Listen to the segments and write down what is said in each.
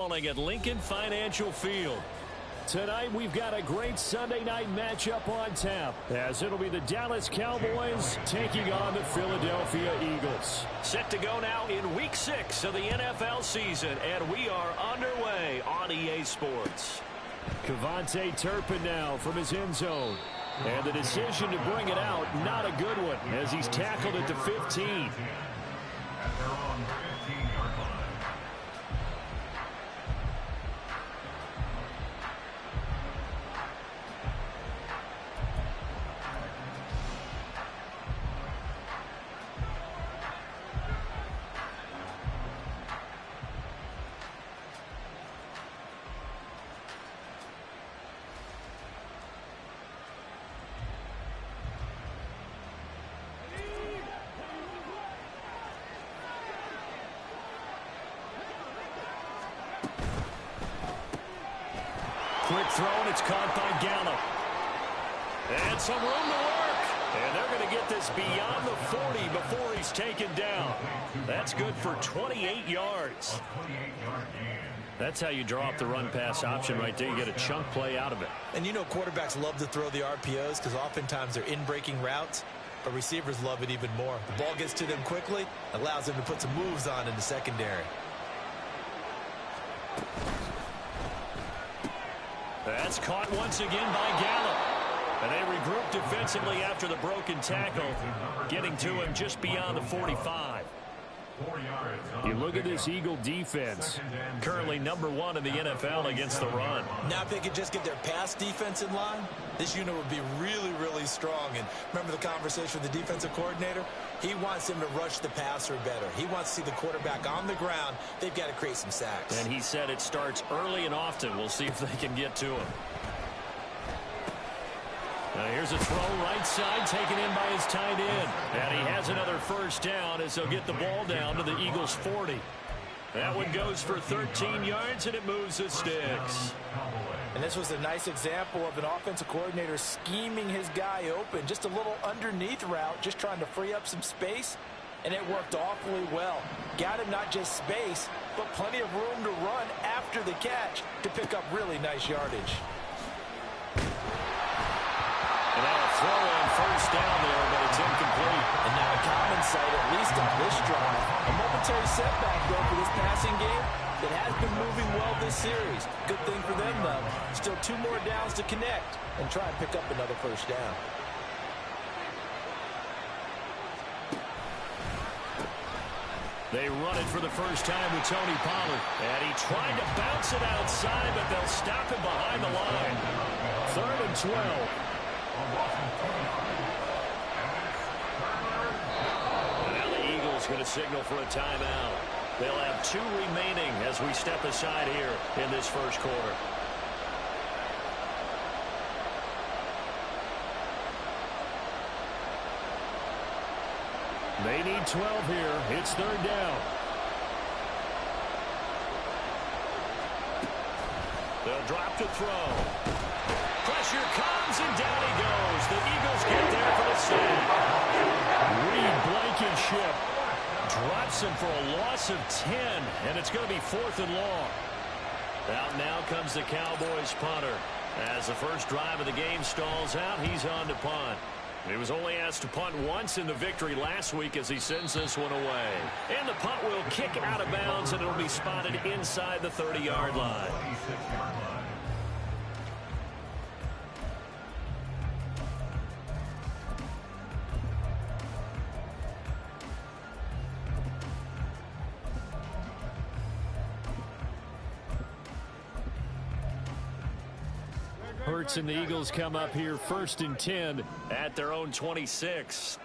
At Lincoln Financial Field. Tonight we've got a great Sunday night matchup on tap, as it'll be the Dallas Cowboys taking on the Philadelphia Eagles. Set to go now in Week 6 of the NFL season, and we are underway on EA Sports. KaVontae Turpin now from his end zone. And the decision to bring it out, not a good one, as he's tackled at the 15. Quick throw, and it's caught by Gallup. And some room to work. And they're going to get this beyond the 40 before he's taken down. That's good for 28 yards. That's how you draw up the run-pass option right there. You get a chunk play out of it. And you know quarterbacks love to throw the RPOs because oftentimes they're in-breaking routes. But receivers love it even more. The ball gets to them quickly, allows them to put some moves on in the secondary. That's caught once again by Gallup. And they regroup defensively after the broken tackle, getting to him just beyond the 45. You look at this Eagle defense, currently #1 in the NFL against the run. Now if they could just get their pass defense in line, this unit would be really, really strong. And remember the conversation with the defensive coordinator? He wants them to rush the passer better. He wants to see the quarterback on the ground. They've got to create some sacks. And he said it starts early and often. We'll see if they can get to him. Now here's a throw right side taken in by his tight end. And he has another first down as they'll get the ball down to the Eagles' 40. That one goes for 13 yards, and it moves the sticks. And this was a nice example of an offensive coordinator scheming his guy open. Just a little underneath route, just trying to free up some space. And it worked awfully well. Got him not just space, but plenty of room to run after the catch to pick up really nice yardage. And now a throw on first down there, but it's incomplete. And now a common sight, at least on this drive. A momentary setback, though, for this passing game that has been moving well this series. Good thing for them, though. Still 2 more downs to connect and try and pick up another first down. They run it for the first time with Tony Pollard. And he tried to bounce it outside, but they'll stop him behind the line. 3rd and 12. Now the Eagles going to signal for a timeout. They'll have 2 remaining as we step aside here in this first quarter. They need 12 here. It's 3rd down. They'll drop to throw. Pressure comes, and down he goes. The Eagles get there for the sack. Reed Blankenship drops him for a loss of 10, and it's going to be 4th and long. Out now comes the Cowboys punter. As the first drive of the game stalls out, he's on to punt. He was only asked to punt once in the victory last week as he sends this one away. And the punt will kick out of bounds, and it'll be spotted inside the 30-yard line. Hurts and the Eagles come up here 1st and 10 at their own 26.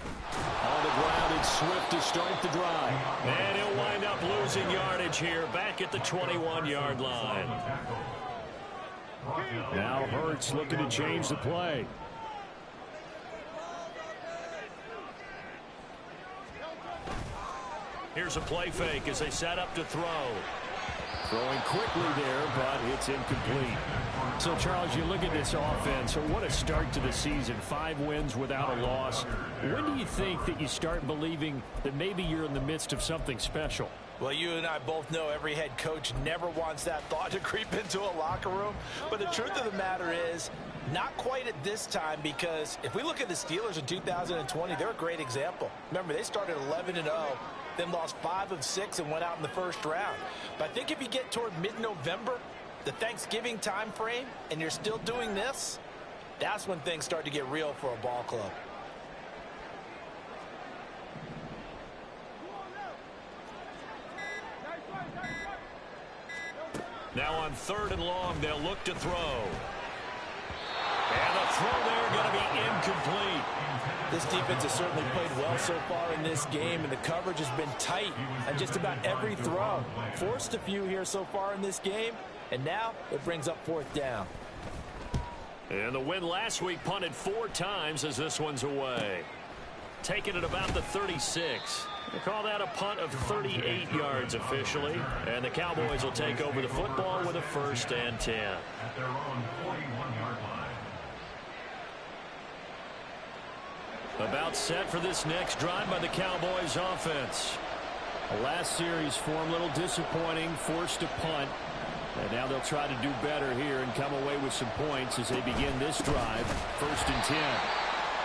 On the ground, it's Swift to start the drive. And he'll wind up losing yardage here back at the 21-yard line. Now Hurts looking to change the play. Here's a play fake as they set up to throw. Throwing quickly there, but it's incomplete. So, Charles, you look at this offense. What a start to the season. 5 wins without a loss. When do you think that you start believing that maybe you're in the midst of something special? Well, you and I both know every head coach never wants that thought to creep into a locker room. But the truth of the matter is, not quite at this time, because if we look at the Steelers in 2020, they're a great example. Remember, they started 11-0, then lost 5 of 6 and went out in the first round. But I think if you get toward mid-November, the Thanksgiving time frame, and you're still doing this, that's when things start to get real for a ball club. Now on 3rd and long, they'll look to throw. And the throw there going to be incomplete. This defense has certainly played well so far in this game, and the coverage has been tight on just about every throw. Forced a few here so far in this game, and now it brings up 4th down. And the win last week punted 4 times as this one's away. Taking it about the 36. They call that a punt of 38 yards officially. And the Cowboys will take over the football with a 1st and 10. At their own 41-yard line. About set for this next drive by the Cowboys offense. The last series for them, a little disappointing, forced to punt. And now they'll try to do better here and come away with some points as they begin this drive. 1st and 10.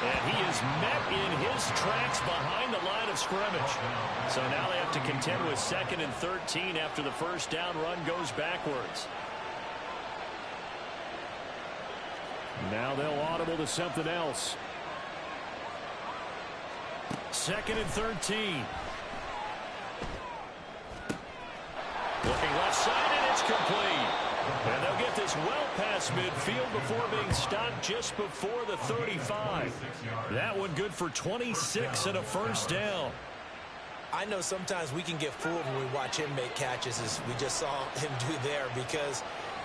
And he is met in his tracks behind the line of scrimmage. So now they have to contend with 2nd and 13 after the first down run goes backwards. Now they'll audible to something else. 2nd and 13. Looking left side, and it's complete. And they'll get this well past midfield before being stopped just before the 35. That one good for 26 and a 1st down. I know sometimes we can get fooled when we watch him make catches, as we just saw him do there, because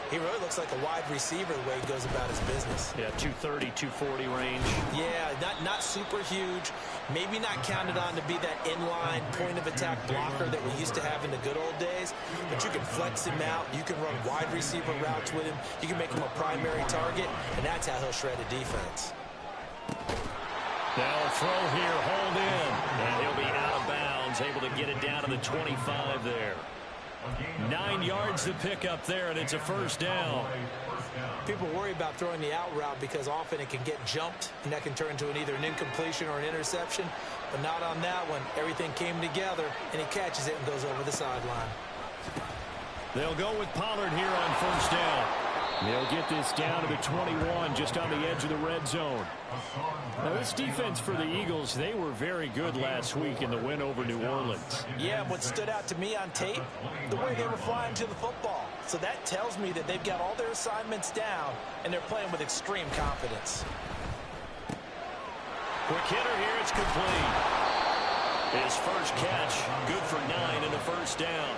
he really looks like a wide receiver the way he goes about his business. Yeah, 230, 240 range. Yeah, not super huge. Maybe not counted on to be that inline point-of-attack blocker that we used to have in the good old days. But you can flex him out. You can run wide receiver routes with him. You can make him a primary target, and that's how he'll shred a defense. They'll throw here, hold in, and he'll be out of bounds, able to get it down to the 25 there. 9 yards to pick up there, and it's a 1st down. People worry about throwing the out route because often it can get jumped, and that can turn into either an incompletion or an interception. But not on that one. Everything came together, and he catches it and goes over the sideline. They'll go with Pollard here on 1st down. They'll get this down to the 21, just on the edge of the red zone. Now, this defense for the Eagles, they were very good last week in the win over New Orleans. Yeah, what stood out to me on tape, the way they were flying to the football. So that tells me that they've got all their assignments down, and they're playing with extreme confidence. Quick hitter here, it's complete. His first catch, good for 9 and a 1st down.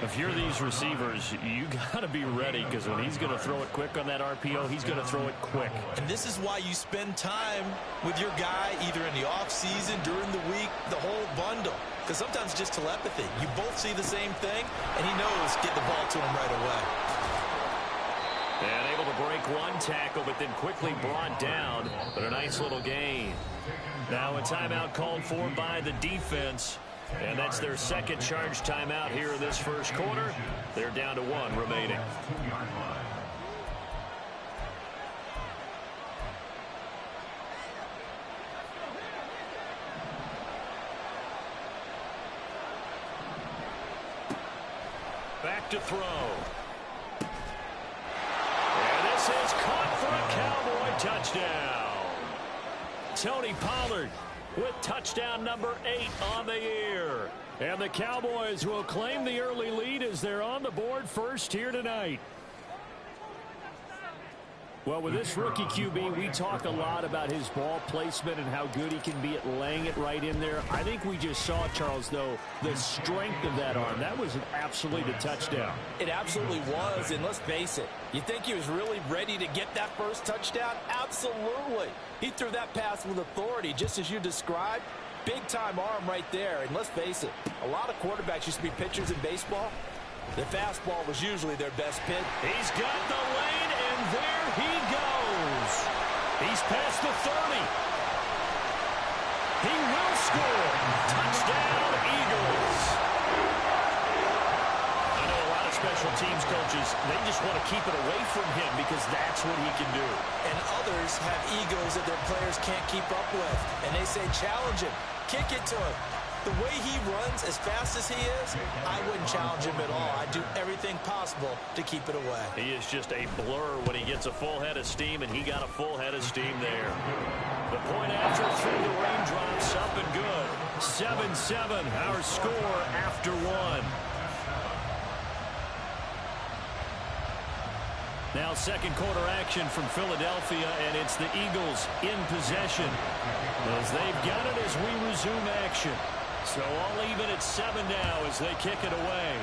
If you're these receivers, you got to be ready, because when he's going to throw it quick on that RPO, he's going to throw it quick. And this is why you spend time with your guy either in the offseason, during the week, the whole bundle. Because sometimes just telepathy. You both see the same thing, and he knows get the ball to him right away. And able to break one tackle, but then quickly brought down. But a nice little gain. Now a timeout called for by the defense. And that's their 2nd charge timeout here in this 1st quarter. They're down to 1 remaining. Back to throw. And this is caught for a Cowboy touchdown. Tony Pollard with touchdown number 8 on the year. And the Cowboys will claim the early lead as they're on the board first here tonight. Well, with this rookie QB, we talk a lot about his ball placement and how good he can be at laying it right in there. I think we just saw, Charles, though, the strength of that arm. That was absolutely a touchdown. It absolutely was, and let's face it. You think he was really ready to get that first touchdown? Absolutely. He threw that pass with authority, just as you described. Big-time arm right there, and let's face it, a lot of quarterbacks used to be pitchers in baseball. The fastball was usually their best pitch. He's got the lane, and there he goes. He's past the 30. He will score. Touchdown, Eagles. I know a lot of special teams coaches, they just want to keep it away from him because that's what he can do. And others have egos that their players can't keep up with. And they say, challenge him. Kick it to him. The way he runs as fast as he is, I wouldn't challenge him at all. I'd do everything possible to keep it away. He is just a blur when he gets a full head of steam, and he got a full head of steam there. The point after through the raindrops, up and good. 7-7, our score after one. Now second quarter action from Philadelphia, and it's the Eagles in possession as they've got it as we resume action. So all even at 7 now as they kick it away.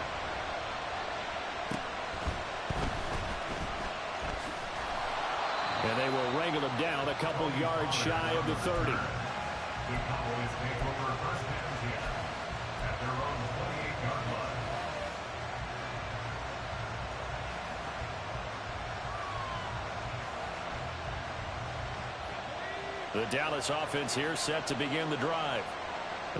And they will wrangle him down a couple yards shy of the 30. The Cowboys take over first down here at their own 28-yard line. The Dallas offense here set to begin the drive.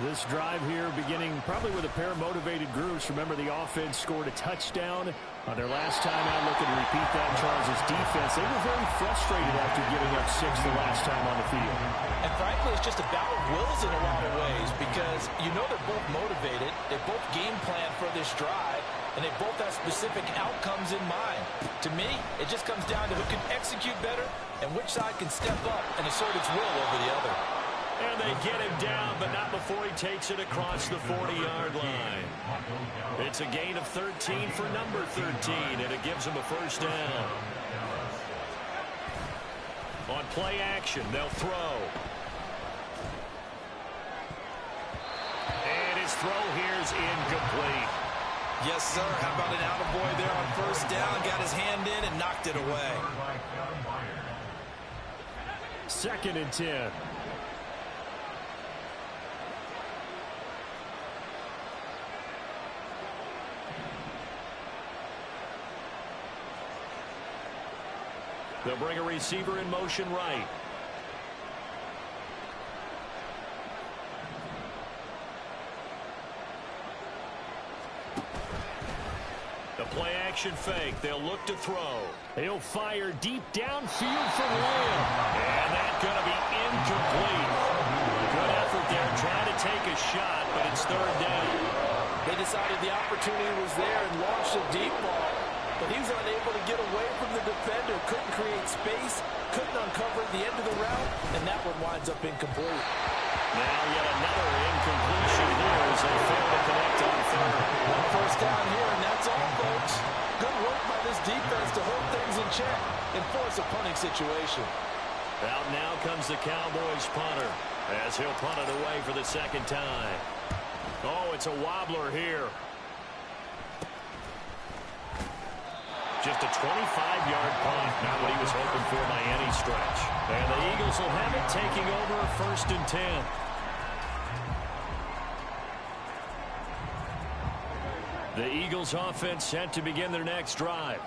This drive here beginning probably with a pair of motivated groups. Remember, the offense scored a touchdown on their last time out. Looking to repeat that. Charles' defense, they were very frustrated after giving up 6 the last time on the field. And frankly, it's just a battle of wills in a lot of ways because you know they're both motivated. They both game plan for this drive, and they both have specific outcomes in mind. To me, it just comes down to who can execute better and which side can step up and assert its will over the other. And they get him down, but not before he takes it across the 40-yard line. It's a gain of 13 for number 13, and it gives him a first down. On play action, they'll throw. And his throw here's incomplete. Yes, sir. How about an attaboy there on first down? Got his hand in and knocked it away. 2nd and 10. They'll bring a receiver in motion right. The play action fake. They'll look to throw. He'll fire deep downfield for Lamb. And that's going to be incomplete. Good effort there trying to take a shot, but it's 3rd down. They decided the opportunity was there and launched a deep ball. But he was unable to get away from the defender, couldn't create space, couldn't uncover the end of the route, and that one winds up incomplete. Now yet another incompletion here as they fail to connect on 3rd. One first down here, and that's all, folks. Good work by this defense to hold things in check and force a punting situation. Out now comes the Cowboys punter as he'll punt it away for the 2nd time. Oh, it's a wobbler here. Just a 25-yard punt, not what he was hoping for by any stretch. And the Eagles will have it taking over 1st and 10. The Eagles offense set to begin their next drive.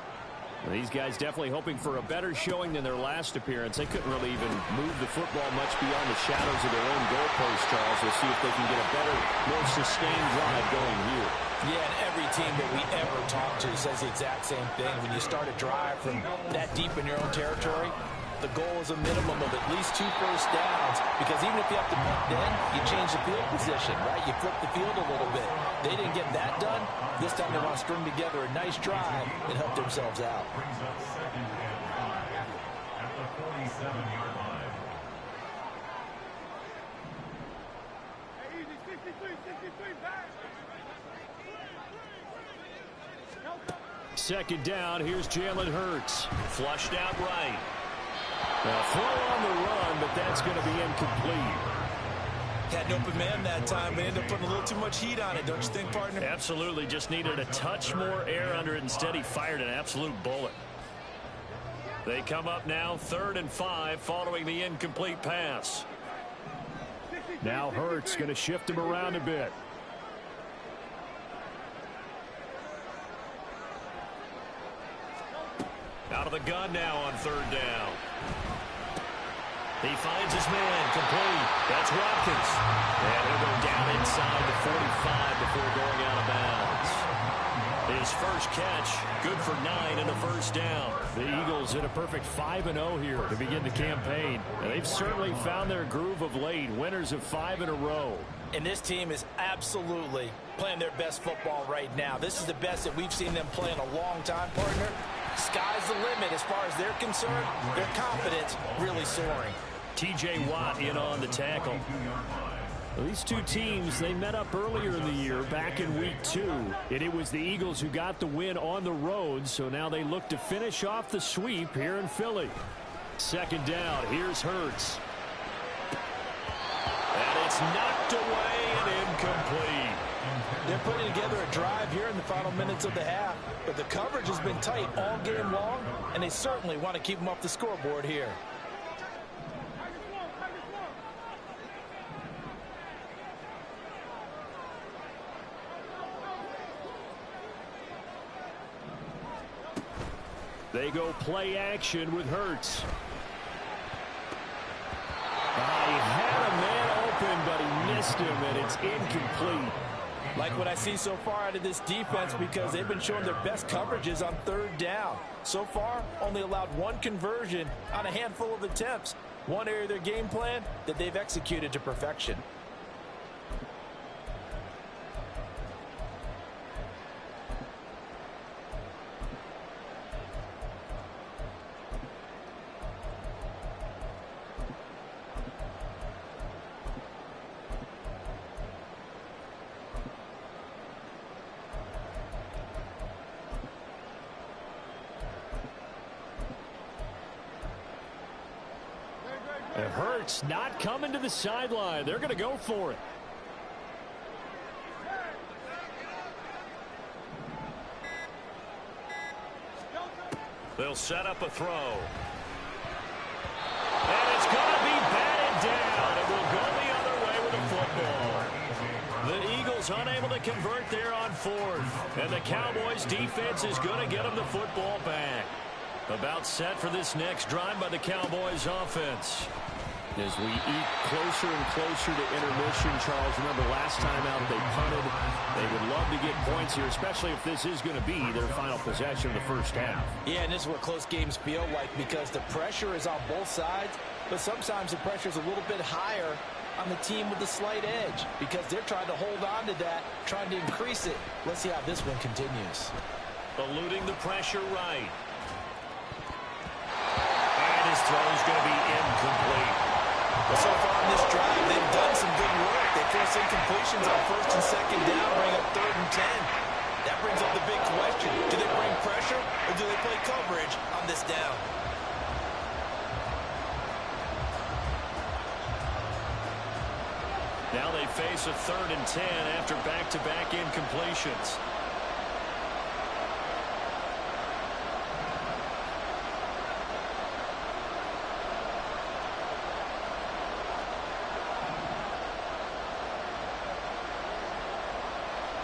These guys definitely hoping for a better showing than their last appearance. They couldn't really even move the football much beyond the shadows of their own goalpost, Charles. We'll see if they can get a better, more sustained drive going here. Yeah, and every team that we ever talk to says the exact same thing. When you start a drive from that deep in your own territory, the goal is a minimum of at least 2 first downs, because even if you have to punt then, you change the field position, right? You flip the field a little bit. They didn't get that done. This time they want to string together a nice drive and help themselves out. Brings up 2nd and 5 at the 47-yard line. Second down, here's Jalen Hurts. Flushed out right. A throw on the run, but that's going to be incomplete. Had an open man that time, but ended up putting a little too much heat on it, don't you think, partner? Absolutely, just needed a touch more air under it. Instead, he fired an absolute bullet. They come up now 3rd and 5 following the incomplete pass. Now Hurts going to shift him around a bit. the gun now on third down. He finds his man, complete. That's Watkins. And he'll go down inside the 45 before going out of bounds. His first catch, good for 9 and a first down. The Eagles in a perfect 5-0 here to begin the campaign. And they've certainly found their groove of late, winners of 5 in a row. And this team is absolutely playing their best football right now. This is the best that we've seen them play in a long time, partner. Sky's the limit as far as they're concerned. Their confidence really soaring. T.J. Watt in on the tackle. Well, these two teams, they met up earlier in the year, back in week 2. And it was the Eagles who got the win on the road, so now they look to finish off the sweep here in Philly. Second down, here's Hurts. And it's knocked away and incomplete. They're putting together a drive here in the final minutes of the half, but the coverage has been tight all game long, and they certainly want to keep them off the scoreboard here. They go play action with Hurts. He had a man open, but he missed him, and it's incomplete. Like what I see so far out of this defense, because they've been showing their best coverages on third down. So far, only allowed 1 conversion on a handful of attempts. One area of their game plan that they've executed to perfection. And Hurts not coming to the sideline. They're going to go for it. They'll set up a throw. And it's going to be batted down. It will go the other way with the football. The Eagles unable to convert there on 4th. And the Cowboys defense is going to get them the football back. About set for this next drive by the Cowboys offense. As we eat closer and closer to intermission, Charles, remember last time out they punted. They would love to get points here, especially if this is going to be their final possession of the first half. Yeah, and this is what close games feel like, because the pressure is on both sides, but sometimes the pressure is a little bit higher on the team with the slight edge, because they're trying to hold on to that, trying to increase it. Let's see how this one continues. Eluding the pressure right. And his throw is going to be incomplete. But so far in this drive, they've done some good work. They force incompletions on 1st and 2nd down, bring up 3rd and 10. That brings up the big question. Do they bring pressure or do they play coverage on this down? Now they face a 3rd and 10 after back-to-back incompletions.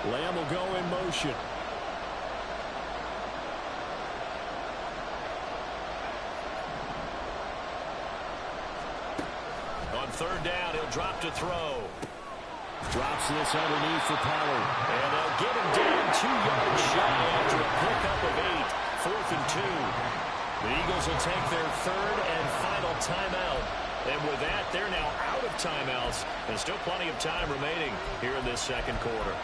Lamb will go in motion. On 3rd down, he'll drop to throw. Drops this underneath for Pollard. And they'll get him down 2 yards shy after a pickup of 8. 4th and 2. The Eagles will take their 3rd and final timeout. And with that, they're now out of timeouts. There's still plenty of time remaining here in this 2nd quarter.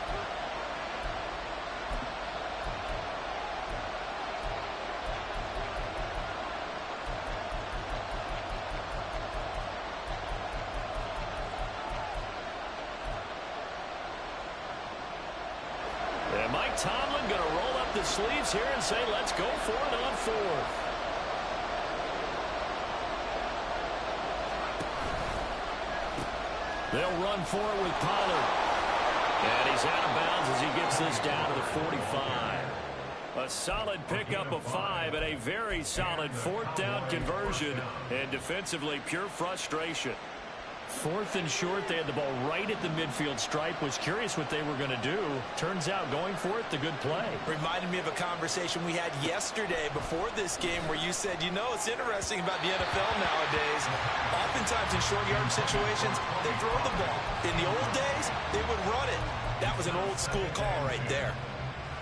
And Mike Tomlin going to roll up the sleeves here and say, let's go for it on 4th. They'll run for it with Pollard. And he's out of bounds as he gets this down to the 45. A solid pickup of 5 and a very solid 4th down conversion. And defensively, pure frustration. 4th and short. They had the ball right at the midfield stripe. Was curious what they were going to do. Turns out going for it, the good play. Reminded me of a conversation we had yesterday before this game where you said, you know, it's interesting about the NFL nowadays. Oftentimes in short yard situations, they throw the ball. In the old days, they would run it. That was an old school call right there.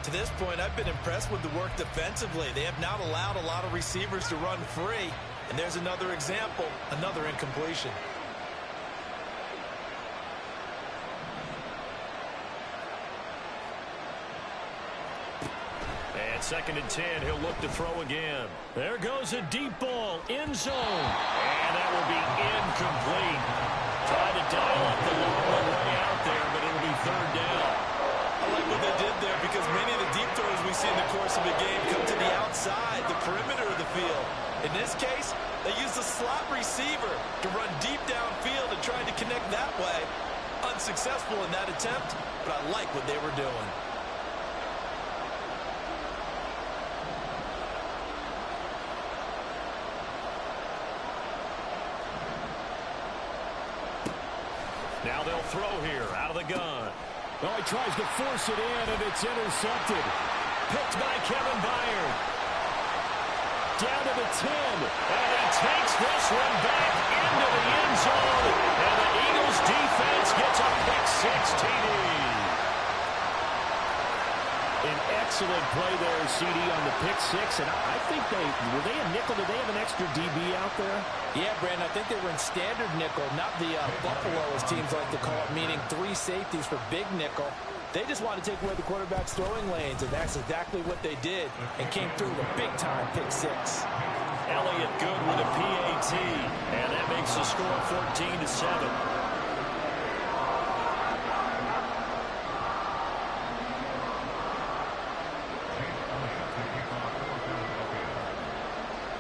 To this point, I've been impressed with the work defensively. They have not allowed a lot of receivers to run free. And there's another example, another incompletion. And 2nd and 10, he'll look to throw again. There goes a deep ball, end zone. And that will be incomplete. Tried to dial up the long one way out there, but it'll be 3rd down. I like what they did there because many of the deep throws we see in the course of a game come to the outside, the perimeter of the field. In this case, they used a slot receiver to run deep downfield and tried to connect that way. Unsuccessful in that attempt, but I like what they were doing. Now they'll throw here out of the gun. Oh, he tries to force it in, and it's intercepted. Picked by Kevin Byard. Down to the 10. And he takes this one back into the end zone. And the Eagles defense gets a pick-6 TD. An excellent play there, CD, on the pick-6. And I think were they a nickel? Did they have an extra DB out there? Yeah, Brandon, I think they were in standard nickel, not the Buffalo, as teams like to call it, meaning 3 safeties for big nickel. They just want to take away the quarterback's throwing lanes, and that's exactly what they did and came through with a big-time pick-6. Elliott good with a PAT, and that makes the score 14-7.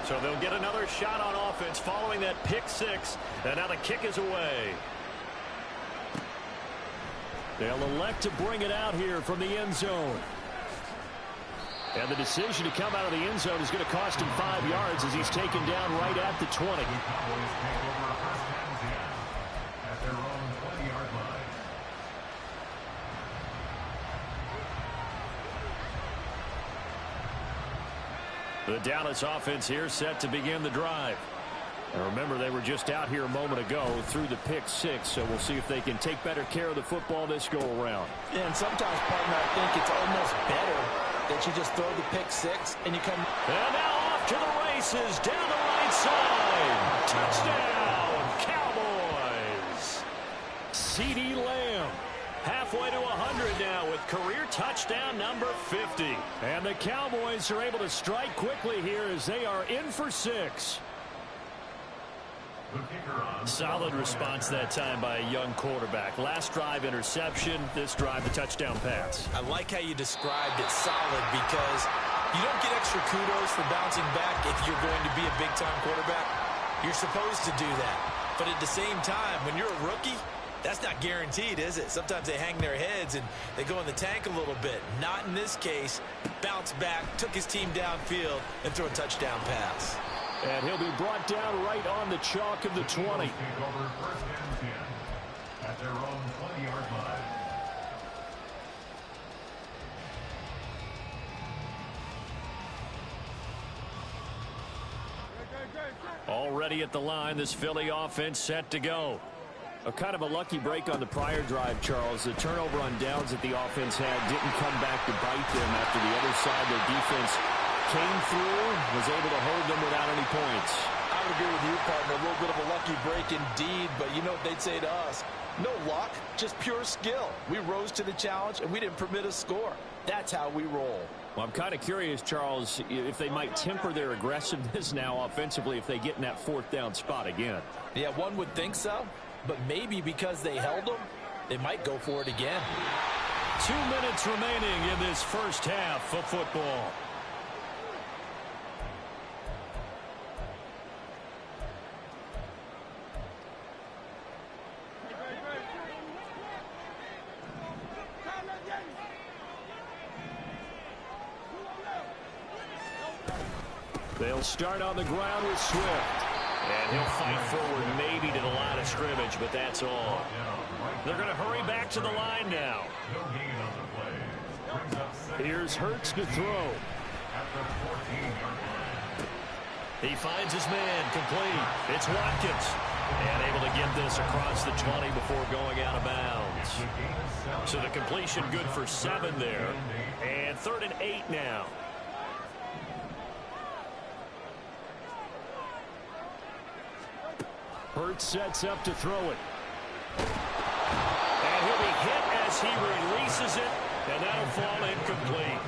So they'll get another shot on offense following that pick-6, and now the kick is away. They'll elect to bring it out here from the end zone. And the decision to come out of the end zone is going to cost him 5 yards as he's taken down right at the 20. Cowboys take over 1st and 10 at their own 20-yard line. The Dallas offense here set to begin the drive. And remember, they were just out here a moment ago through the pick-6, so we'll see if they can take better care of the football this go-around. And sometimes, partner, I think it's almost better that you just throw the pick-6 and you come. And now off to the races down the right side. Touchdown, Cowboys. CeeDee Lamb. Halfway to 100 now with career touchdown number 50. And the Cowboys are able to strike quickly here as they are in for 6. Solid response that time by a young quarterback. Last drive interception, this drive the touchdown pass. I like how you described it, solid, because you don't get extra kudos for bouncing back if you're going to be a big-time quarterback. You're supposed to do that. But at the same time, when you're a rookie, that's not guaranteed, is it? Sometimes they hang their heads and they go in the tank a little bit. Not in this case. Bounced back, took his team downfield, and threw a touchdown pass. And he'll be brought down right on the chalk of the 20. Take over 1st and 10 at their own 20-yard line. Already at the line, this Philly offense set to go. A kind of a lucky break on the prior drive, Charles. The turnover on downs that the offense had didn't come back to bite them after the other side. Their defense came through, was able to hold them without any points. I would agree with you, partner. A little bit of a lucky break indeed, but you know what they'd say to us? No luck, just pure skill. We rose to the challenge, and we didn't permit a score. That's how we roll. Well, I'm kind of curious, Charles, if they might temper their aggressiveness now offensively if they get in that 4th down spot again. Yeah, one would think so, but maybe because they held them, they might go for it again. 2 minutes remaining in this first half of football. They'll start on the ground with Swift. And he'll fight forward maybe to the line of scrimmage, but that's all. They're going to hurry back to the line now. Here's Hurts to throw. He finds his man, complete. It's Watkins. And able to get this across the 20 before going out of bounds. So the completion good for 7 there. And 3rd and 8 now. Hurts sets up to throw it. And he'll be hit as he releases it. And that'll fall incomplete.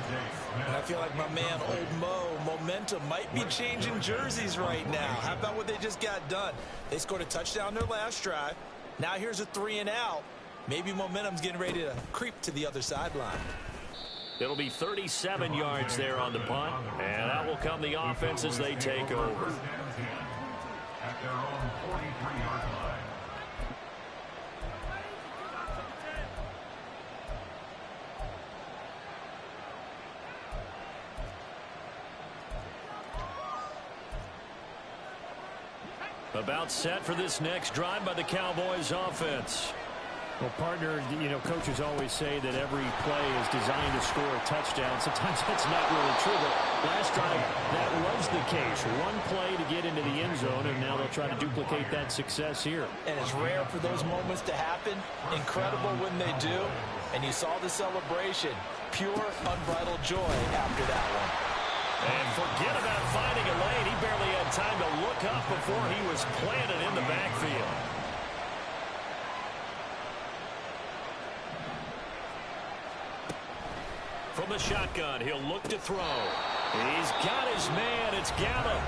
And I feel like my man, Old Mo, momentum might be changing jerseys right now. How about what they just got done? They scored a touchdown their last drive. Now here's a 3 and out. Maybe momentum's getting ready to creep to the other sideline. It'll be 37 yards there on the punt. And that will come the offense as they take over. At their own 43-yard line. About set for this next drive by the Cowboys offense. Well, partner, you know, coaches always say that every play is designed to score a touchdown. Sometimes that's not really true, but last drive that was the case. One play to get into the end zone, and now they'll try to duplicate that success here. And it's rare for those moments to happen. Incredible when they do. And you saw the celebration. Pure, unbridled joy after that one. And forget about finding a lane. He barely had time to look up before he was planted in the backfield. From the shotgun, he'll look to throw. He's got his man. It's Gallup.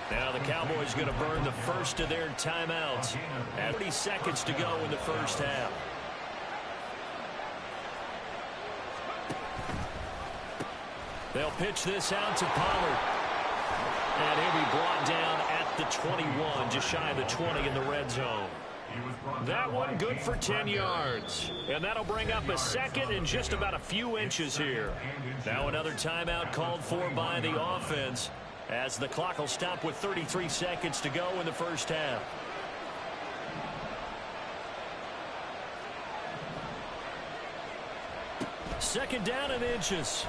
Now the Cowboys going to burn the first of their timeouts. At 30 seconds to go in the first half. They'll pitch this out to Pollard. And he'll be brought down at the 21, just shy of the 20 in the red zone. That one good for 10 yards. And that'll bring up a second and just about a few inches here. Now another timeout called for by the offense as the clock will stop with 33 seconds to go in the first half. Second down and inches.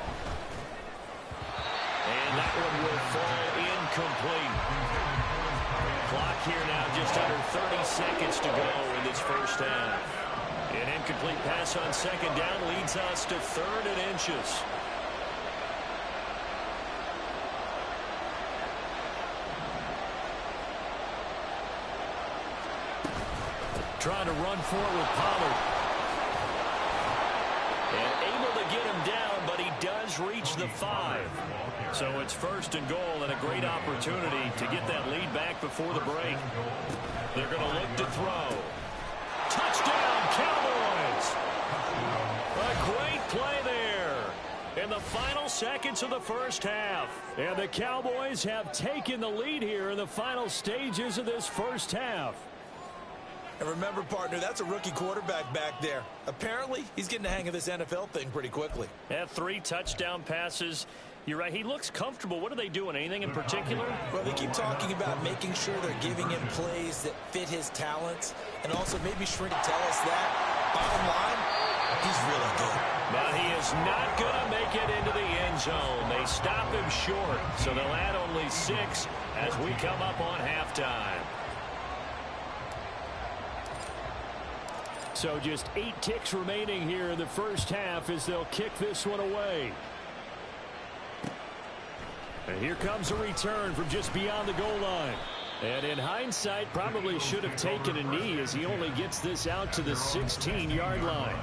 And that one will fall incomplete. Clock here now just under 30 seconds to go in this first half. An incomplete pass on second down leads us to 3rd and inches. Trying to run for it with Pollard. And able to get him down, but he does reach the 5. So it's 1st and goal and a great opportunity to get that lead back before the break. They're going to look to throw. Touchdown, Cowboys! A great play there in the final seconds of the first half. And the Cowboys have taken the lead here in the final stages of this first half. And remember, partner, that's a rookie quarterback back there. Apparently, he's getting the hang of this NFL thing pretty quickly. Had 3 touchdown passes. You're right. He looks comfortable. What are they doing? Anything in particular? Well, they keep talking about making sure they're giving him plays that fit his talents. And also maybe shrink tell us that. Bottom line, he's really good. Now he is not going to make it into the end zone. They stop him short. So they'll add only 6 as we come up on halftime. So just 8 ticks remaining here in the first half as they'll kick this one away. And here comes a return from just beyond the goal line. And in hindsight, probably should have taken a knee as he only gets this out to the 16-yard line.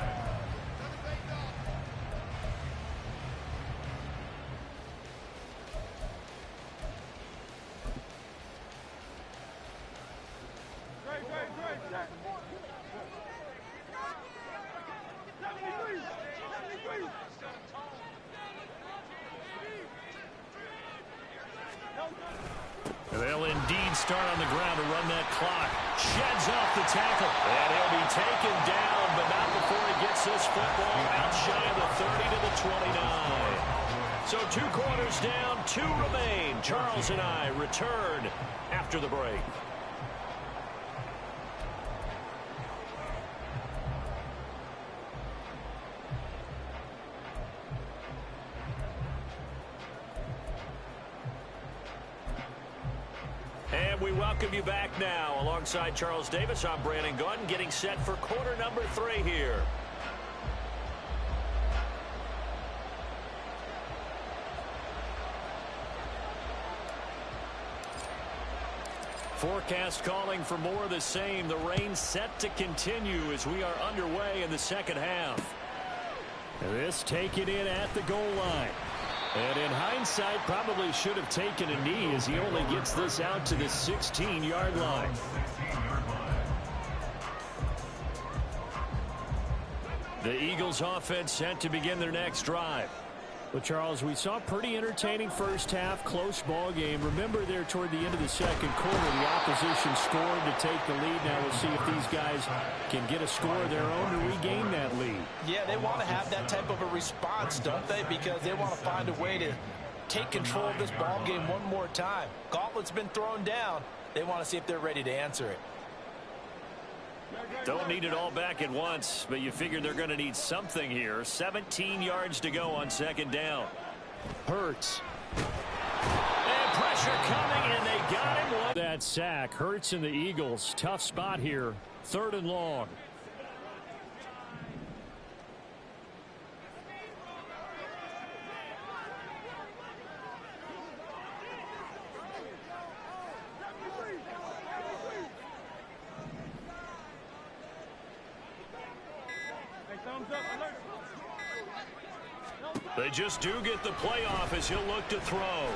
They'll indeed start on the ground to run that clock. Sheds off the tackle. And he'll be taken down, but not before he gets this football out shy of the 30 to the 29. So 2 quarters down, 2 remain. Charles and I return after the break. And we welcome you back now. Alongside Charles Davis, I'm Brandon Gaudin, getting set for quarter number 3 here. Forecast calling for more of the same. The rain set to continue as we are underway in the second half. This taken in at the goal line. And in hindsight, probably should have taken a knee as he only gets this out to the 16-yard line. The Eagles offense set to begin their next drive. Well, Charles, we saw a pretty entertaining first half, close ball game. Remember there toward the end of the second quarter, the opposition scored to take the lead. Now we'll see if these guys can get a score of their own to regain that lead. Yeah, they want to have that type of a response, don't they? Because they want to find a way to take control of this ball game one more time. Gauntlet's been thrown down. They want to see if they're ready to answer it. Don't need it all back at once, but you figure they're going to need something here. 17 yards to go on second down. Hurts. And pressure coming, and they got him. That sack. Hurts and the Eagles. Tough spot here. 3rd and long. They just do get the playoff as he'll look to throw. Oh,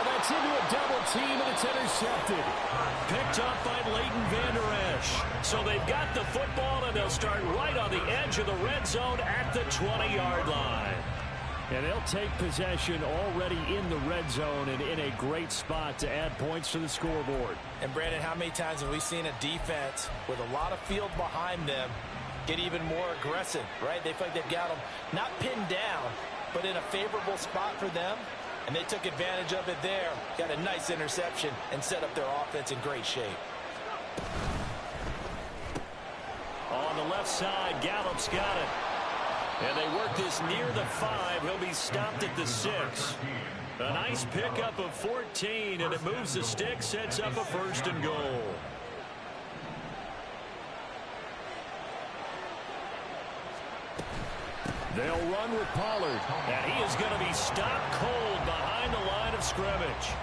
that's into a double team, and it's intercepted. Picked up by Leighton Vander Esch. So they've got the football, and they'll start right on the edge of the red zone at the 20-yard line. And they'll take possession already in the red zone and in a great spot to add points to the scoreboard. And, Brandon, how many times have we seen a defense with a lot of field behind them get even more aggressive, right? They feel like they've got them not pinned down, but in a favorable spot for them, and they took advantage of it there. Got a nice interception and set up their offense in great shape. On the left side, Gallup's got it. And they work this near the 5. He'll be stopped at the 6. A nice pickup of 14, and it moves the stick, sets up a 1st and goal. They'll run with Pollard, and he is going to be stopped cold behind the line of scrimmage.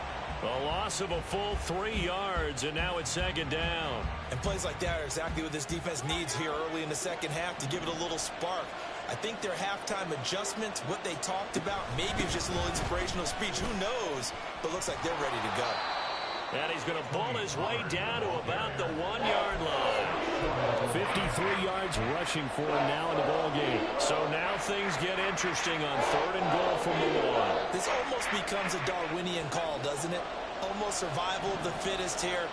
A loss of a full 3 yards, and now it's second down. And plays like that are exactly what this defense needs here early in the second half to give it a little spark. I think their halftime adjustments, what they talked about, maybe it's just a little inspirational speech. Who knows? But looks like they're ready to go. And he's going to pull his way down to about the 1-yard line. 53 yards rushing for him now in the ball game. So now things get interesting on 3rd and goal from the 1. This almost becomes a Darwinian call, doesn't it? Almost survival of the fittest here.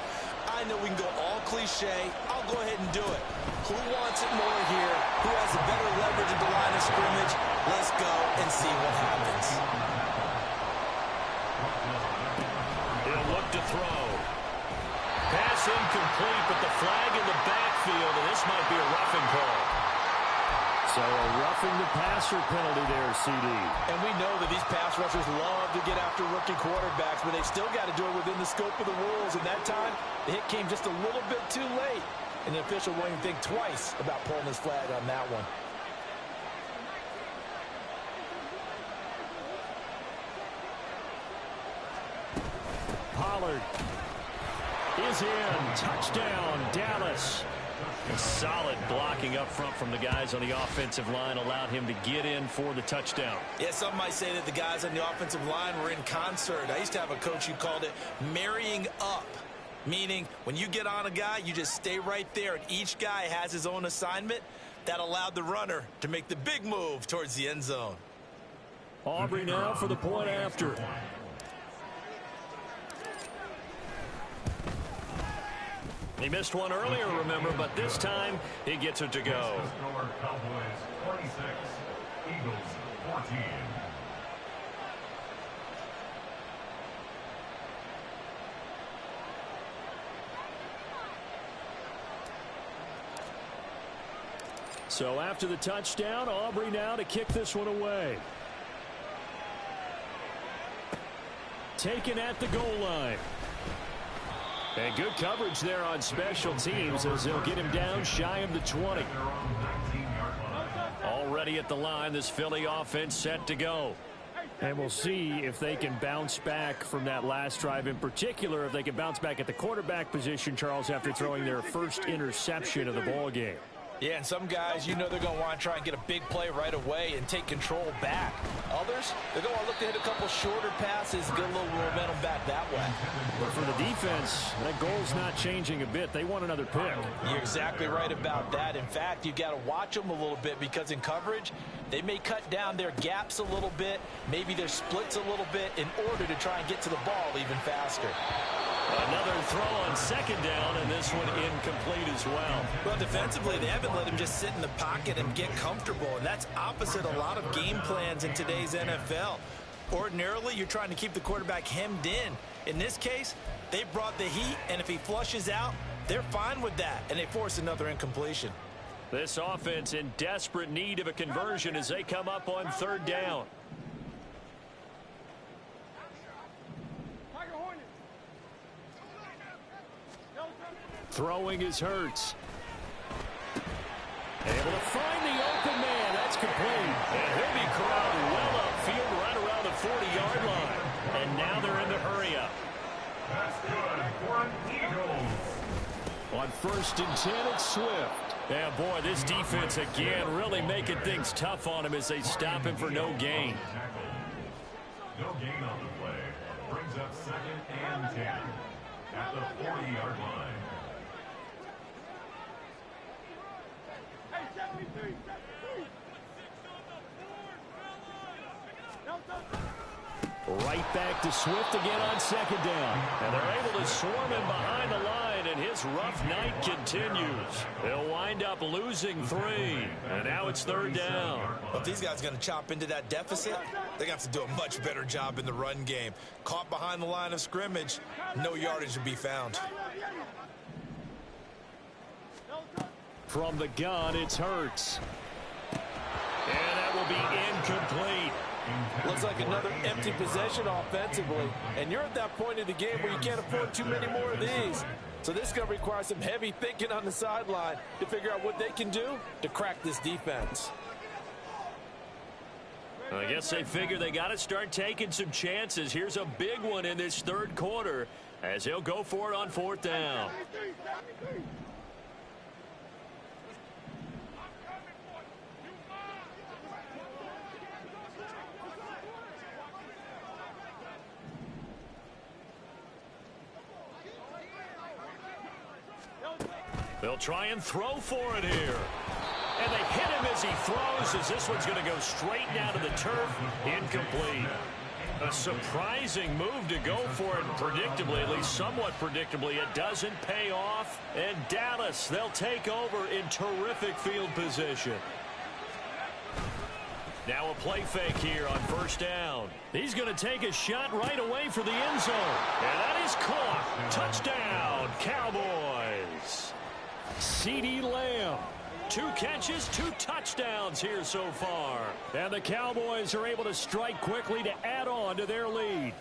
I know we can go all cliche. I'll go ahead and do it. Who wants it more here? Who has a better leverage at the line of scrimmage? Let's go and see what happens. He'll look to throw. Pass incomplete, but the flag in the backfield, and this might be a roughing call. So a roughing the passer penalty there, CD. And we know that these pass rushers love to get after rookie quarterbacks, but they've still got to do it within the scope of the rules. And that time, the hit came just a little bit too late. And the official won't even think twice about pulling his flag on that one. Pollard is in. Touchdown, Dallas. Solid blocking up front from the guys on the offensive line allowed him to get in for the touchdown. Yeah, some might say that the guys on the offensive line were in concert. I used to have a coach who called it marrying up, meaning when you get on a guy, you just stay right there, and each guy has his own assignment. That allowed the runner to make the big move towards the end zone. Aubrey now for the point after. He missed one earlier, remember, but this time he gets it to go. Cowboys 46, Eagles 14. 14. So after the touchdown, Aubrey now to kick this one away. Taken at the goal line. And good coverage there on special teams as they'll get him down shy of the 20. Already at the line, this Philly offense set to go. And we'll see if they can bounce back from that last drive. In particular, if they can bounce back at the quarterback position, Charles, after throwing their first interception of the ball game. Yeah, and some guys, you know they're going to want to try and get a big play right away and take control back. Others, they're going to look to hit a couple shorter passes, get a little momentum back that way. But for the defense, that goal's not changing a bit. They want another pick. You're exactly right about that. In fact, you've got to watch them a little bit because in coverage, they may cut down their gaps a little bit, maybe their splits a little bit in order to try and get to the ball even faster. Another throw on second down, and this one incomplete as well. Well, defensively, they haven't let him just sit in the pocket and get comfortable, and that's opposite a lot of game plans in today's NFL. Ordinarily, you're trying to keep the quarterback hemmed in. In this case, they brought the heat, and if he flushes out, they're fine with that, and they force another incompletion. This offense in desperate need of a conversion as they come up on third down. Throwing is Hurts. Able to find the open man. That's complete. And he'll be corralled well upfield right around the 40-yard line. And now they're in the hurry-up. That's good for an Eagles. On 1st and 10, it's Swift. Yeah, boy, this defense again really making things tough on him as they stop him for no gain. No gain on the play. Brings up 2nd and 10 at the 40-yard line. Right back to Swift again on second down. And they're able to swarm him behind the line, and his rough night continues. They'll wind up losing 3. And now it's third down. Well, if these guys are going to chop into that deficit, they're going to have to do a much better job in the run game. Caught behind the line of scrimmage, no yardage to be found. From the gun, it's Hurts. And that will be incomplete. Looks like another empty possession offensively. And you're at that point in the game where you can't afford too many more of these. So this is going to require some heavy thinking on the sideline to figure out what they can do to crack this defense. I guess they figure they got to start taking some chances. Here's a big one in this third quarter as he'll go for it on 4th down. They'll try and throw for it here. And they hit him as he throws, as this one's going to go straight down to the turf. Incomplete. A surprising move to go for it, predictably, at least somewhat predictably. It doesn't pay off. And Dallas, they'll take over in terrific field position. Now a play fake here on 1st down. He's going to take a shot right away for the end zone. And that is caught. Touchdown, Cowboys. CeeDee Lamb. 2 catches, 2 touchdowns here so far. And the Cowboys are able to strike quickly to add on to their lead.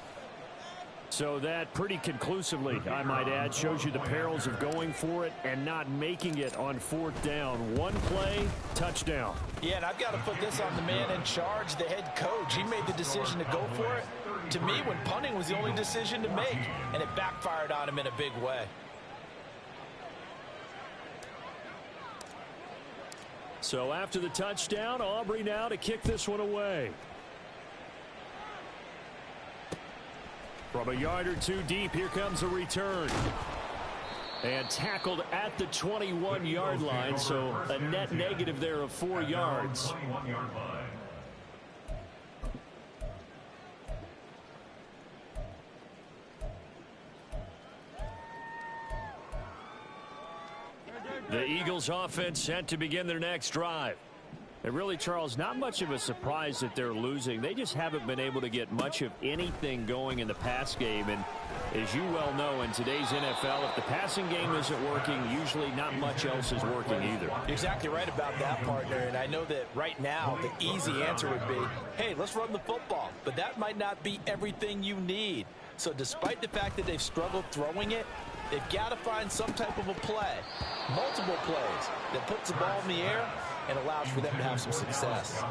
So that pretty conclusively, I might add, shows you the perils of going for it and not making it on 4th down. One play, touchdown. Yeah, and I've got to put this on the man in charge, the head coach. He made the decision to go for it. To me, when punting was the only decision to make, and it backfired on him in a big way. So after the touchdown, Aubrey now to kick this one away. From a yard or 2 deep, here comes a return. And tackled at the 21-yard line, so a net negative there of 4 yards. The Eagles offense set to begin their next drive. And really, Charles, not much of a surprise that they're losing. They just haven't been able to get much of anything going in the pass game. And as you well know, in today's NFL, if the passing game isn't working, usually not much else is working either. You're exactly right about that, partner. And I know that right now the easy answer would be, hey, let's run the football. But that might not be everything you need. So despite the fact that they've struggled throwing it, they've got to find some type of a play, multiple plays, that puts the ball in the air and allows for them to have some success.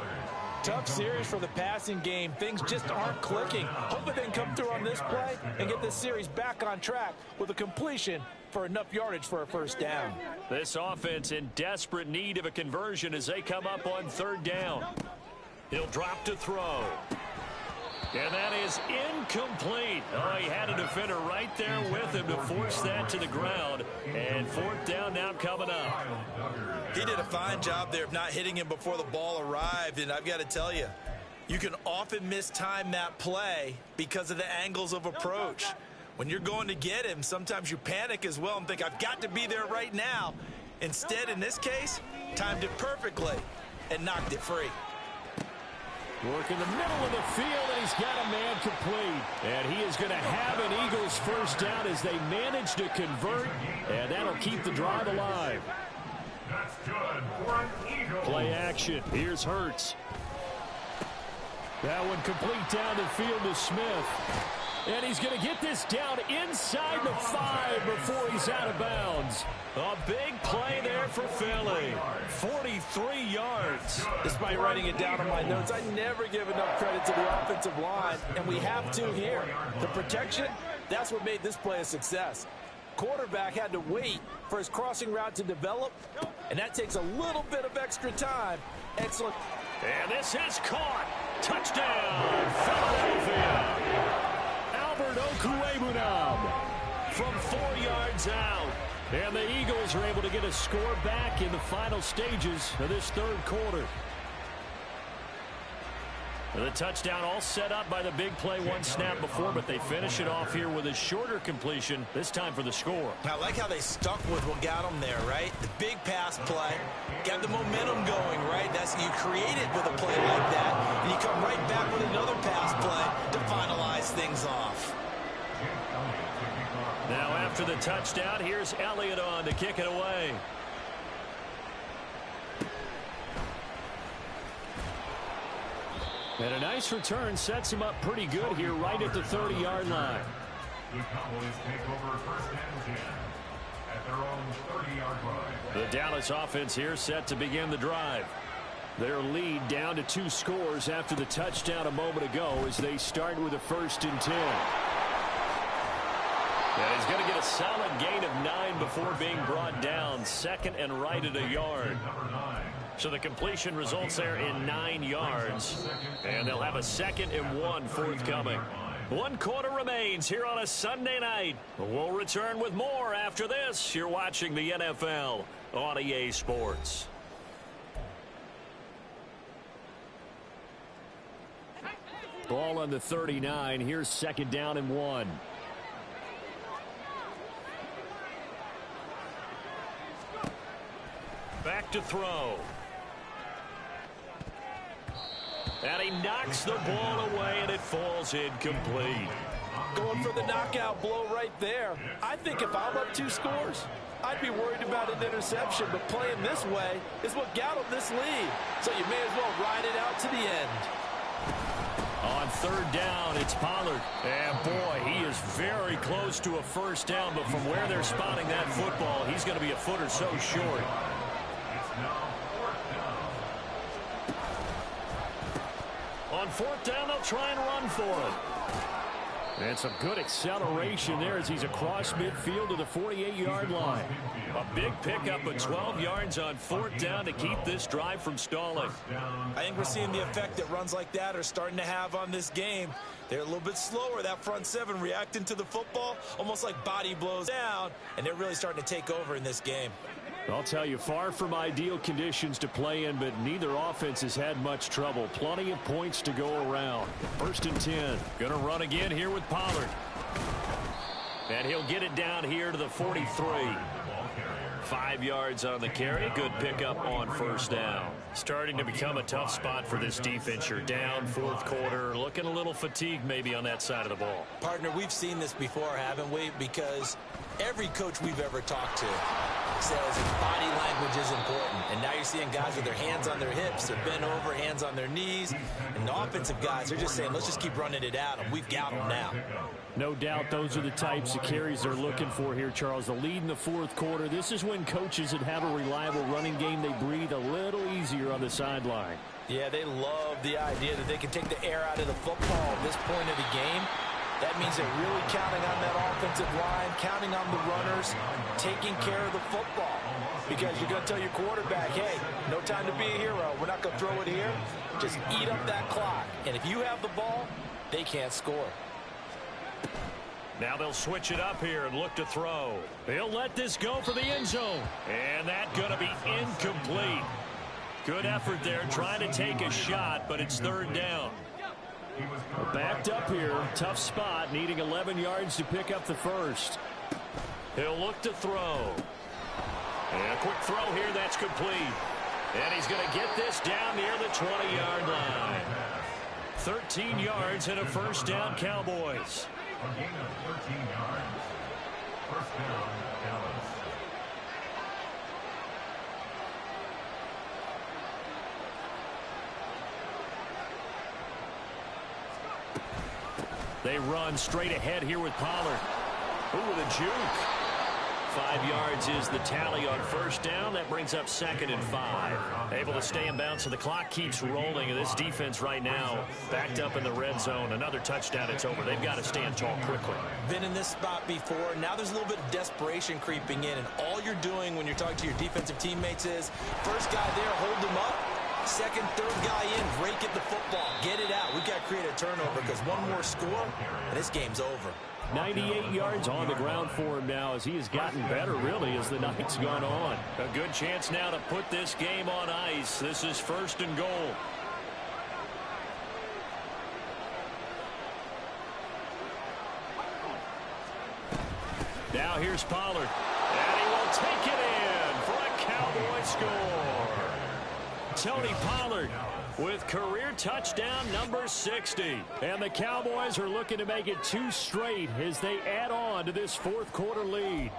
Tough series for the passing game. Things just aren't clicking. Hopefully they can come through on this play and get this series back on track with a completion for enough yardage for a first down. This offense in desperate need of a conversion as they come up on third down. He'll drop to throw. And that is incomplete. Oh, he had a defender right there with him to force that to the ground. And fourth down now coming up. He did a fine job there of not hitting him before the ball arrived. And I've got to tell you, you can often mistime that play because of the angles of approach. When you're going to get him, sometimes you panic as well and think, I've got to be there right now. Instead, in this case, timed it perfectly and knocked it free. Work in the middle of the field, and he's got a man complete. And he is going to have an Eagles first down as they manage to convert, and that'll keep the drive alive. That's good for an Eagle. Play action. Here's Hurts. That one complete down the field to Smith. And he's going to get this down inside the 5 before he's out of bounds. A big play there for Philly. 43 yards. Despite writing it down on my notes, I never give enough credit to the offensive line, and we have to here. The protection, that's what made this play a success. Quarterback had to wait for his crossing route to develop, and that takes a little bit of extra time. Excellent. And this is caught. Touchdown, Philadelphia. Albert Okwuegbunam from 4 yards out. And the Eagles are able to get a score back in the final stages of this third quarter. The touchdown all set up by the big play one snap before, but they finish it off here with a shorter completion, this time for the score. I like how they stuck with what got them there, right? The big pass play, got the momentum going, right? That's you create it with a play like that, and you come right back with another pass play to finalize things off. Now after the touchdown, here's Elliott on to kick it away. And a nice return sets him up pretty good here right at the 30-yard line. The Cowboys take over first and 10 at their own 30-yard line. The Dallas offense here set to begin the drive. Their lead down to 2 scores after the touchdown a moment ago as they start with a 1st and 10. And he's going to get a solid gain of 9 before being brought down. 2nd and right at a yard. So the completion results there in 9 yards. And they'll have a 2nd and 1 forthcoming. 1 quarter remains here on a Sunday night. We'll return with more after this. You're watching the NFL on EA Sports. Ball on the 39. Here's 2nd down and 1. Back to throw. And he knocks the ball away, and it falls incomplete. Going for the knockout blow right there. I think if I'm up 2 scores, I'd be worried about an interception, but playing this way is what got them this lead. So you may as well ride it out to the end. On 3rd down, it's Pollard. And boy, he is very close to a first down, but from where they're spotting that football, he's going to be a foot or so short. On 4th down, they'll try and run for it. And some good acceleration there as he's across midfield to the 48-yard line. A big pickup of 12 yards on 4th down to keep this drive from stalling. I think we're seeing the effect that runs like that are starting to have on this game. They're a little bit slower, that front 7 reacting to the football, almost like body blows down, and they're really starting to take over in this game. I'll tell you, far from ideal conditions to play in, but neither offense has had much trouble. Plenty of points to go around. 1st and 10. Going to run again here with Pollard. And he'll get it down here to the 43. 5 yards on the carry. Good pickup on first down. Starting to become a tough spot for this defense. You're down fourth quarter. Looking a little fatigued maybe on that side of the ball. Partner, we've seen this before, haven't we? Because every coach we've ever talked to says body language is important. And now you're seeing guys with their hands on their hips. They're bent over, hands on their knees. And the offensive guys are just saying, let's just keep running it at them. We've got them now. No doubt those are the types of carries they're looking for here, Charles. The lead in the fourth quarter. This is when coaches that have a reliable running game, they breathe a little easier on the sideline. Yeah, they love the idea that they can take the air out of the football at this point of the game. That means they're really counting on that offensive line, counting on the runners, taking care of the football. Because you're going to tell your quarterback, hey, no time to be a hero. We're not going to throw it here. Just eat up that clock. And if you have the ball, they can't score. Now they'll switch it up here and look to throw. He'll let this go for the end zone. And that's going to be incomplete. Good effort there trying to take a shot, but it's third down. Backed up here. Tough spot. Needing 11 yards to pick up the first. He'll look to throw. And a quick throw here. That's complete. And he's going to get this down near the 20-yard line. 13 yards and a first down, Cowboys. A gain of 13 yards. First down, Dallas. They run straight ahead here with Pollard. Ooh, with a juke. 5 yards is the tally on first down. That brings up 2nd and 5. Able to stay in bounds, so the clock keeps rolling. And this defense right now backed up in the red zone. Another touchdown, it's over. They've got to stand tall quickly. Been in this spot before. Now there's a little bit of desperation creeping in. And all you're doing when you're talking to your defensive teammates is, first guy there, hold him up. Second, third guy in, rake at the football. Get it out. We've got to create a turnover because one more score, and this game's over. 98 yards on the ground for him now as he has gotten better, really, as the night's gone on. A good chance now to put this game on ice. This is 1st and goal. Now here's Pollard. And he will take it in for a Cowboy score. Tony Pollard with career touchdown number 60. And the Cowboys are looking to make it 2 straight as they add on to this fourth quarter lead.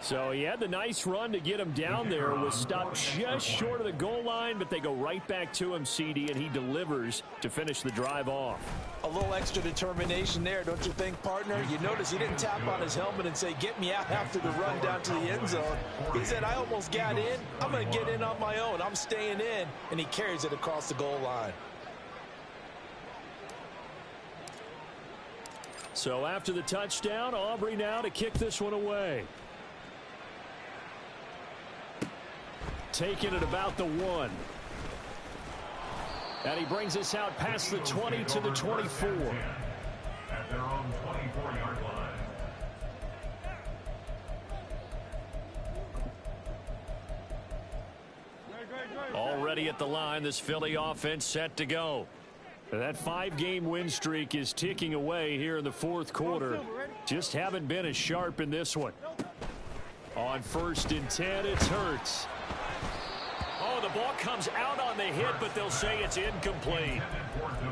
So he had the nice run to get him down there. Was stopped just short of the goal line, but they go right back to him, CD, and he delivers to finish the drive off. A little extra determination there, don't you think, partner? You notice he didn't tap on his helmet and say, get me out after the run down to the end zone. He said, I almost got in. I'm going to get in on my own. I'm staying in. And he carries it across the goal line. So after the touchdown, Aubrey now to kick this one away. Taking it about the 1. And he brings us out past the 20 to the 24. At their own 24-yard line. Already at the line, this Philly offense set to go. That 5-game win streak is ticking away here in the fourth quarter. Just haven't been as sharp in this one. On 1st and 10, it's Hurts. Oh, the ball comes out on the hit, but they'll say it's incomplete.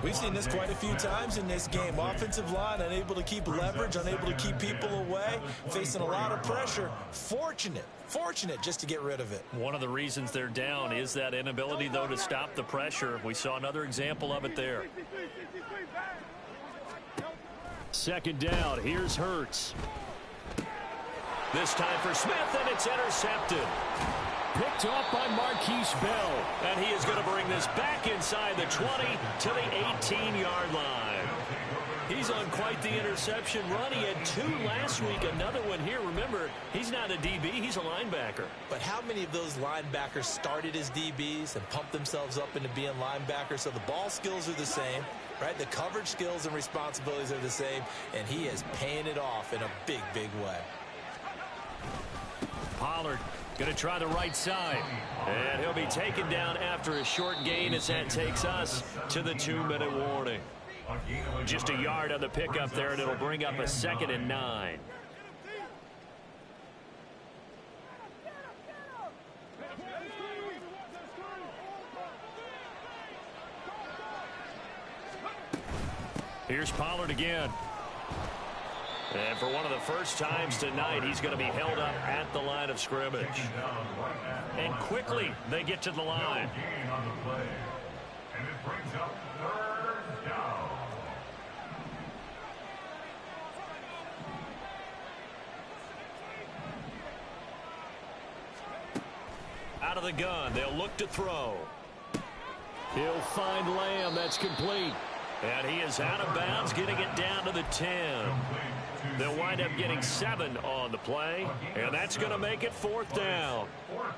We've seen this quite a few times in this game. Offensive line unable to keep leverage, unable to keep people away, facing a lot of pressure. Fortunate just to get rid of it. One of the reasons they're down is that inability, though, to stop the pressure. We saw another example of it there. 2nd down. Here's Hurts. This time for Smith, and it's intercepted. Picked off by Marquise Bell. And he is going to bring this back inside the 20 to the 18-yard line. He's on quite the interception run. He had 2 last week, another one here. Remember, he's not a DB, he's a linebacker. But how many of those linebackers started as DBs and pumped themselves up into being linebackers? So the ball skills are the same, right? The coverage skills and responsibilities are the same, and he is paying it off in a big, big way. Pollard going to try the right side. And he'll be taken down after a short gain as that takes us to the 2-minute warning. Just a yard on the pickup there, and it'll bring up a 2nd and 9. Here's Pollard again. And for one of the first times tonight, he's going to be held up at the line of scrimmage. And quickly, they get to the line. Gain on the play. And it brings up 3rd down. Out of the gun, they'll look to throw. He'll find Lamb. That's complete. And he is out of bounds, getting it down to the 10. They'll wind up getting 7 on the play, and that's going to make it 4th down.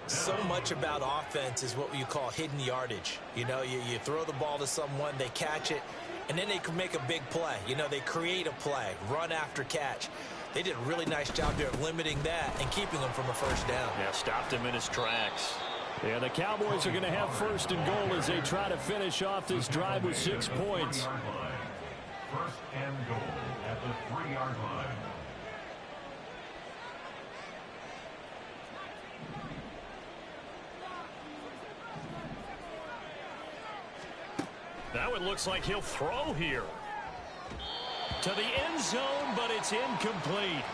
So much about offense is what you call hidden yardage. You know, you throw the ball to someone, they catch it, and then they can make a big play. You know, they create a play, run after catch. They did a really nice job there of limiting that and keeping him from a 1st down. Yeah, stopped him in his tracks. Yeah, the Cowboys are going to have 1st and goal as they try to finish off this drive with 6 points. 1st and goal at the 3-yard line. Now it looks like he'll throw here. To the end zone, but it's incomplete.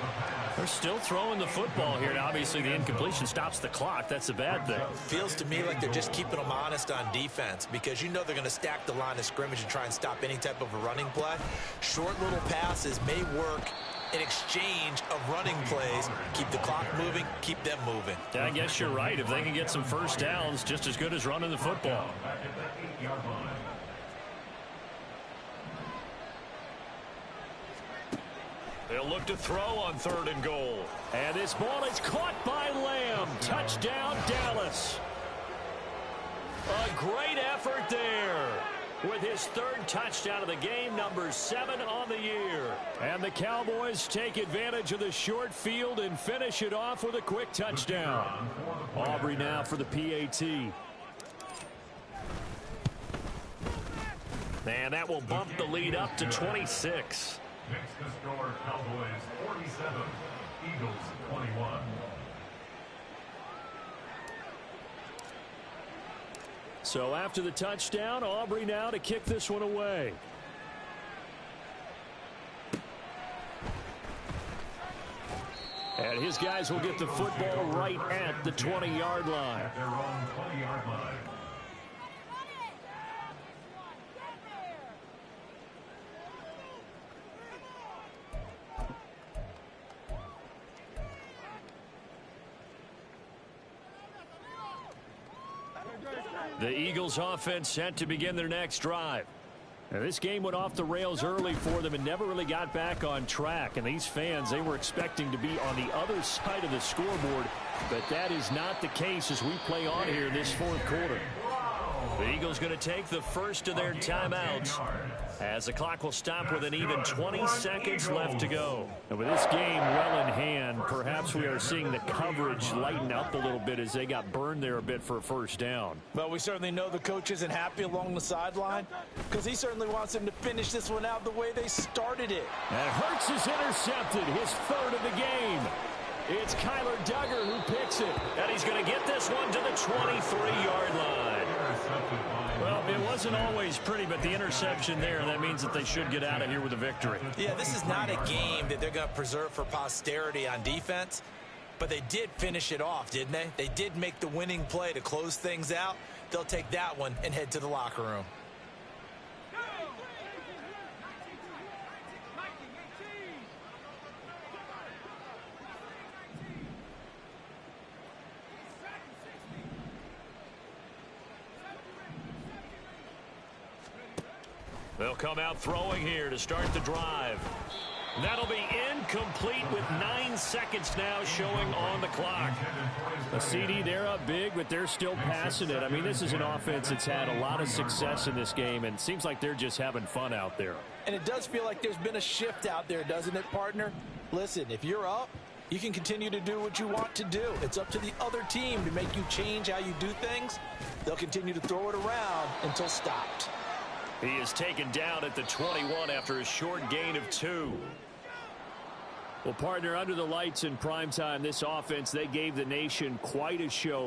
They're still throwing the football here, and obviously the incompletion stops the clock. That's a bad thing. Feels to me like they're just keeping them honest on defense because you know they're going to stack the line of scrimmage and try and stop any type of a running play. Short little passes may work in exchange of running plays. Keep the clock moving, keep them moving. Yeah, I guess you're right. If they can get some 1st downs, just as good as running the football. Back at the 8-yard line. They'll look to throw on 3rd and goal. And this ball is caught by Lamb. Touchdown, Dallas. A great effort there. With his 3rd touchdown of the game, number 7 on the year. And the Cowboys take advantage of the short field and finish it off with a quick touchdown. Aubrey now for the PAT. And that will bump the lead up to 26. Makes the score Cowboys 47, Eagles 21. So after the touchdown, Aubrey now to kick this one away. And his guys will get the football right at the 20-yard line. At their own 20-yard line. The Eagles offense set to begin their next drive. Now, this game went off the rails early for them and never really got back on track. And these fans, they were expecting to be on the other side of the scoreboard. But that is not the case as we play on here in this 4th quarter. The Eagles going to take the first of their timeouts as the clock will stop with an even 20 seconds left to go. And with this game well in hand, perhaps we are seeing the coverage lighten up a little bit as they got burned there a bit for a 1st down. But we certainly know the coach isn't happy along the sideline because he certainly wants them to finish this one out the way they started it. And Hurts is intercepted, his 3rd of the game. It's Kyler Duggar who picks it. And he's going to get this one to the 23-yard line. Well, it wasn't always pretty, but the interception there, and that means that they should get out of here with a victory. Yeah, this is not a game that they're going to preserve for posterity on defense, but they did finish it off, didn't they? They did make the winning play to close things out. They'll take that one and head to the locker room. They'll come out throwing here to start the drive. That'll be incomplete with 9 seconds now showing on the clock. A CD, they're up big, but they're still passing it. I mean, this is an offense that's had a lot of success in this game, and it seems like they're just having fun out there. And it does feel like there's been a shift out there, doesn't it, partner? Listen, if you're up, you can continue to do what you want to do. It's up to the other team to make you change how you do things. They'll continue to throw it around until stopped. He is taken down at the 21 after a short gain of 2. Well, partner, under the lights in primetime, this offense, they gave the nation quite a show.